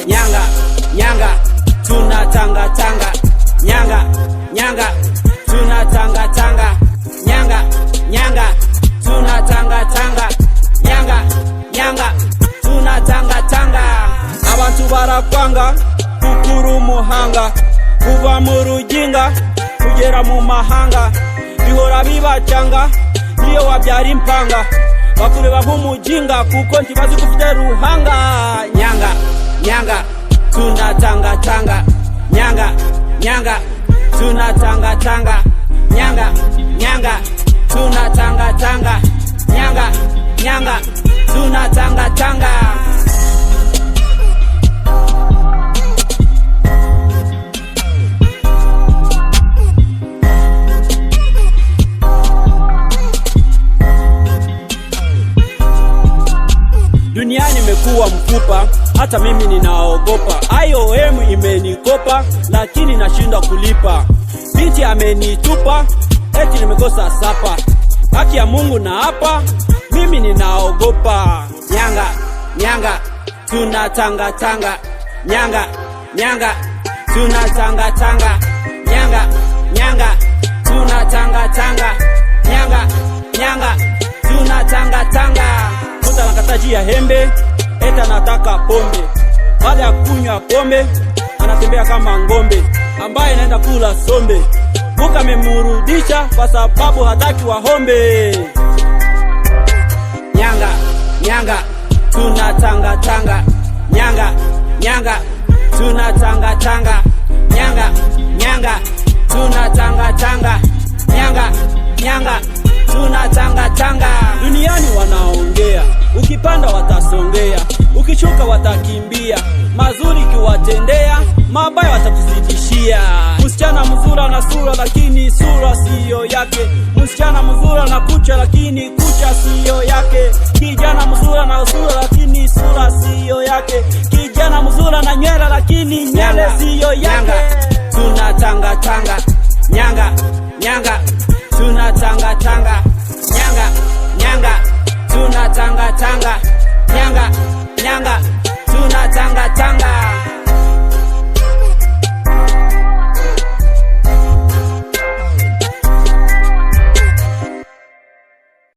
Nyanga, nyanga, tunatanga tanga. Nyanga, nyanga, tunatanga tanga. Nyanga, nyanga, tunatanga tanga. Nyanga, nyanga, tunatanga tanga. Abantu barakwanga kukuru muhanga, kuva mu rujinga kugera mu mahanga, bihora bibacanga niyo wabyara impanga, bakureba nk'umujinga kuko ntibazi kufite ruhanga. Nyanga, nyanga, tunatanga tanga. Nyanga, nyanga, tunatanga tanga. Nyanga, nyanga, tunatanga tanga. Nyanga, nyanga, tunatanga tanga. Duniani imekuwa mfupa, hata mimi ninaogopa. IOM imenikopa, lakini nashinda kulipa. Binti amenitupa, eti nimekosa sapa. Haki ya Mungu na hapa, mimi ninaogopa. Nyanga, nyanga, tunatanga tanga. Nyanga, nyanga, tunatanga tanga. Nyanga, nyanga, tunatanga tanga. Nyanga, nyanga, tunatanga tanga. Kuta nakataji ya hembe, eta nataka pombe. Baada ya kunywa pombe, anatembea kama ngombe ambaye naenda kula sombe. Buka memurudisha kwa sababu hataki wahombe. Nyanga, nyanga, tunatanga tanga. Nyanga, nyanga, tunatanga tanga. Nyanga, nyanga, tunatanga tanga. Nyanga, nyanga, tunatanga tanga. Duniani wanaongea, ukipanda watasongea, ukishuka watakimbia. Mazuri kiwatendea, mabaya watakuzidishia. Msichana mzuri na sura lakini sura siyo yake. Msichana mzuri na kucha lakini kucha siyo yake. Kijana mzuri na sura lakini sura siyo yake. Kijana mzuri na nywele lakini nywele siyo yake. Tunatanga tanga. Nyanga, nyanga, tunatanga tanga.